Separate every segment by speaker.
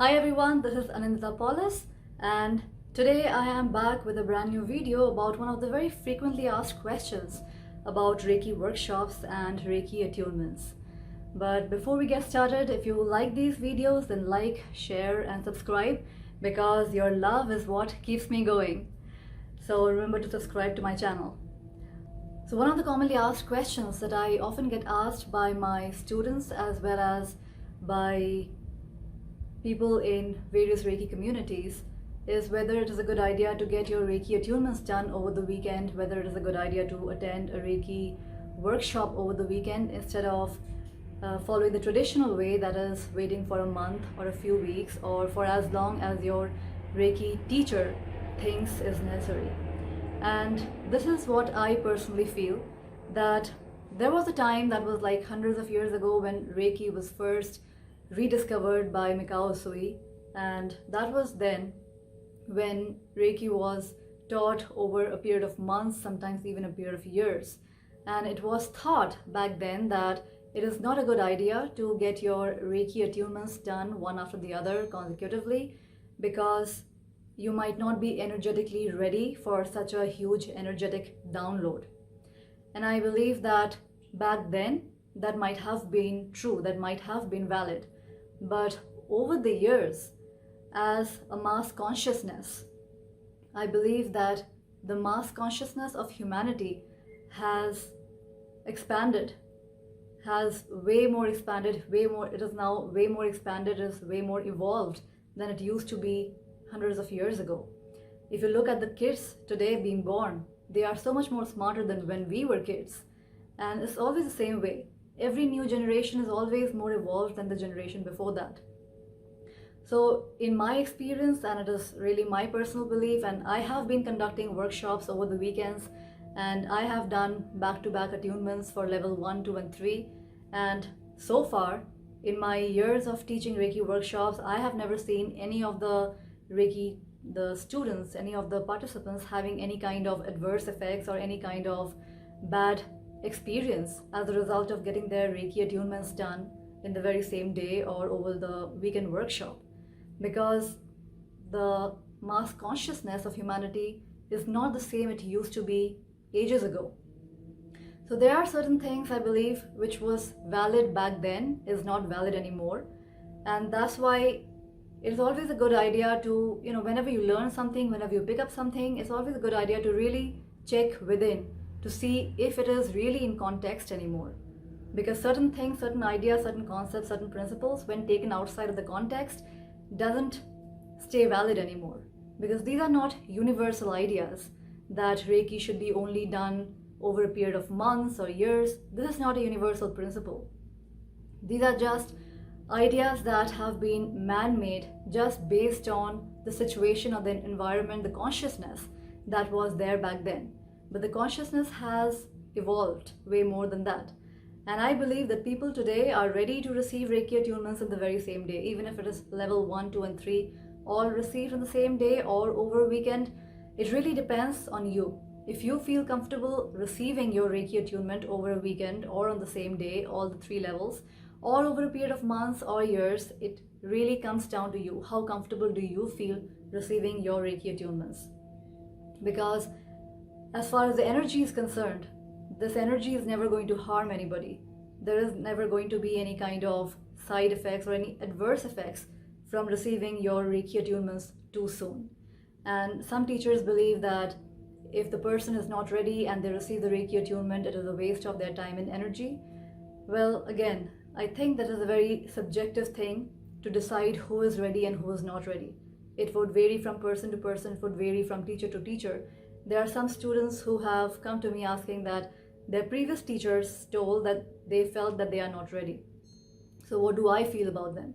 Speaker 1: Hi everyone, this is Annindita Palaus, and today I am back with a brand new video about one of the very frequently asked questions about Reiki workshops and Reiki attunements. But before we get started, if you like these videos, then like, share and subscribe because your love is what keeps me going. So remember to subscribe to my channel. So one of the commonly asked questions that I often get asked by my students as well as by people in various Reiki communities is whether it is a good idea to get your Reiki attunements done over the weekend, whether it is a good idea to attend a Reiki workshop over the weekend instead of following the traditional way, that is waiting for a month or a few weeks or for as long as your Reiki teacher thinks is necessary. And this is what I personally feel, that there was a time that was like hundreds of years ago when Reiki was first rediscovered by Mikao Usui, and that was then when Reiki was taught over a period of months, sometimes even a period of years. And it was thought back then that it is not a good idea to get your Reiki attunements done one after the other consecutively because you might not be energetically ready for such a huge energetic download. And I believe that back then that might have been true, that might have been valid. But over the years, as a mass consciousness, I believe that the mass consciousness of humanity has expanded, has way more expanded, it is now way more expanded, is way more evolved than it used to be hundreds of years ago. If you look at the kids today being born, they are so much more smarter than when we were kids. And it's always the same way. Every new generation is always more evolved than the generation before that. So in my experience, and it is really my personal belief, and I have been conducting workshops over the weekends, and I have done back-to-back attunements for level 1, 2 and 3. And so far, in my years of teaching Reiki workshops, I have never seen any of the students, any of the participants having any kind of adverse effects or any kind of bad experience as a result of getting their Reiki attunements done in the very same day or over the weekend workshop, because the mass consciousness of humanity is not the same it used to be ages ago. So there are certain things I believe which was valid back then is not valid anymore, and that's why it's always a good idea to, whenever you learn something, whenever you pick up something, it's always a good idea to really check within to see if it is really in context anymore. Because certain things, certain ideas, certain concepts, certain principles, when taken outside of the context, doesn't stay valid anymore. Because these are not universal ideas that Reiki should be only done over a period of months or years. This is not a universal principle. These are just ideas that have been man-made just based on the situation of the environment, the consciousness that was there back then. But the consciousness has evolved way more than that. And I believe that people today are ready to receive Reiki attunements in the very same day, even if it is level 1, 2 and 3, all received in the same day or over a weekend. It really depends on you. If you feel comfortable receiving your Reiki attunement over a weekend or on the same day, all the 3 levels, or over a period of months or years, it really comes down to you. How comfortable do you feel receiving your Reiki attunements? Because as far as the energy is concerned, this energy is never going to harm anybody. There is never going to be any kind of side effects or any adverse effects from receiving your Reiki attunements too soon. And some teachers believe that if the person is not ready and they receive the Reiki attunement, it is a waste of their time and energy. Well, again, I think that is a very subjective thing to decide who is ready and who is not ready. It would vary from person to person, it would vary from teacher to teacher. There are some students who have come to me asking that their previous teachers told that they felt that they are not ready. So what do I feel about them?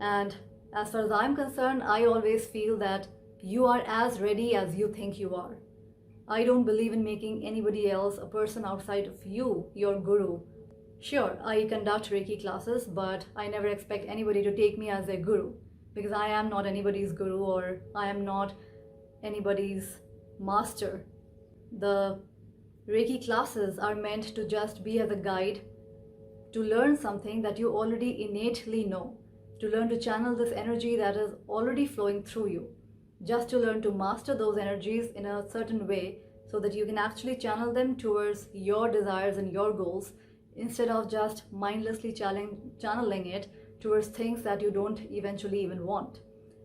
Speaker 1: And as far as I'm concerned, I always feel that you are as ready as you think you are. I don't believe in making anybody else, a person outside of you, your guru. Sure, I conduct Reiki classes, but I never expect anybody to take me as their guru, because I am not anybody's guru or I am not anybody's master. The Reiki classes are meant to just be as a guide to learn something that you already innately know. to learn to channel this energy that is already flowing through you, just to learn to master those energies in a certain way so that you can actually channel them towards your desires and your goals instead of just mindlessly channeling it towards things that you don't eventually even want.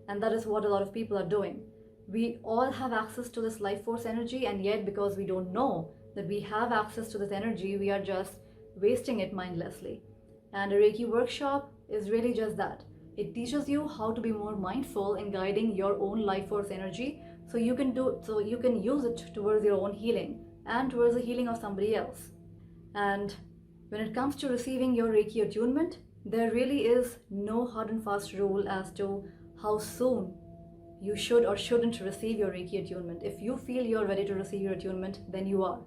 Speaker 1: And that is what a lot of people are doing. We all have access to this life force energy, and yet because we don't know that we have access to this energy, we are just wasting it mindlessly. And a Reiki workshop is really just that. It teaches you how to be more mindful in guiding your own life force energy so you can use it towards your own healing and towards the healing of somebody else. And when it comes to receiving your Reiki attunement, there really is no hard and fast rule as to how soon you should or shouldn't receive your Reiki attunement. If you feel you're ready to receive your attunement, then you are.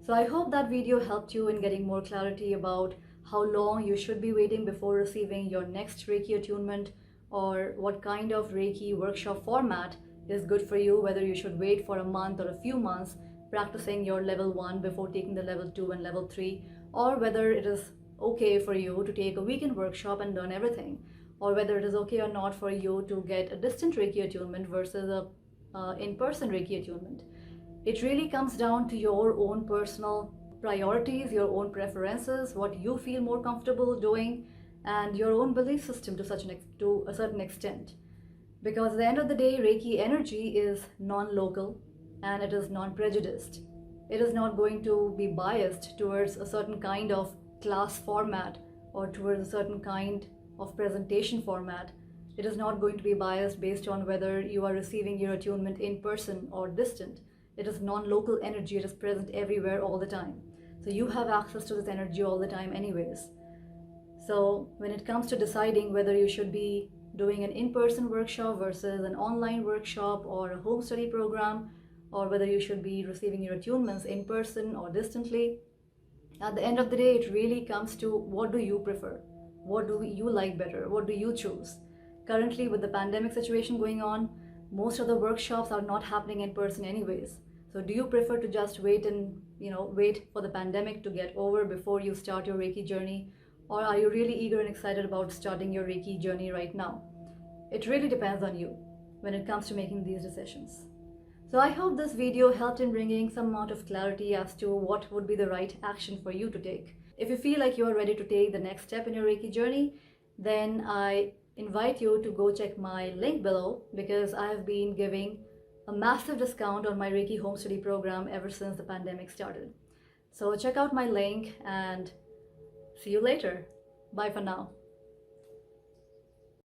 Speaker 1: So I hope that video helped you in getting more clarity about how long you should be waiting before receiving your next Reiki attunement, or what kind of Reiki workshop format is good for you, whether you should wait for a month or a few months practicing your level 1 before taking the level 2 and level 3, or whether it is okay for you to take a weekend workshop and learn everything, or whether it is okay or not for you to get a distant Reiki attunement versus a in-person Reiki attunement. It really comes down to your own personal priorities, your own preferences, what you feel more comfortable doing, and your own belief system to a certain extent. Because at the end of the day, Reiki energy is non-local and it is non-prejudiced. It is not going to be biased towards a certain kind of class format or towards a certain kind of presentation format. It is not going to be biased based on whether you are receiving your attunement in person or distant. It is non-local energy. It is present everywhere all the time. So you have access to this energy all the time anyways. So when it comes to deciding whether you should be doing an in-person workshop versus an online workshop or a home study program, or whether you should be receiving your attunements in person or distantly, at the end of the day, it really comes to what do you prefer? What do you like better? What do you choose? Currently, with the pandemic situation going on, most of the workshops are not happening in person anyways. So do you prefer to just wait for the pandemic to get over before you start your Reiki journey? Or are you really eager and excited about starting your Reiki journey right now? It really depends on you when it comes to making these decisions. So I hope this video helped in bringing some amount of clarity as to what would be the right action for you to take. If you feel like you are ready to take the next step in your Reiki journey, then I invite you to go check my link below, because I have been giving a massive discount on my Reiki home study program ever since the pandemic started. So check out my link and see you later. Bye for now.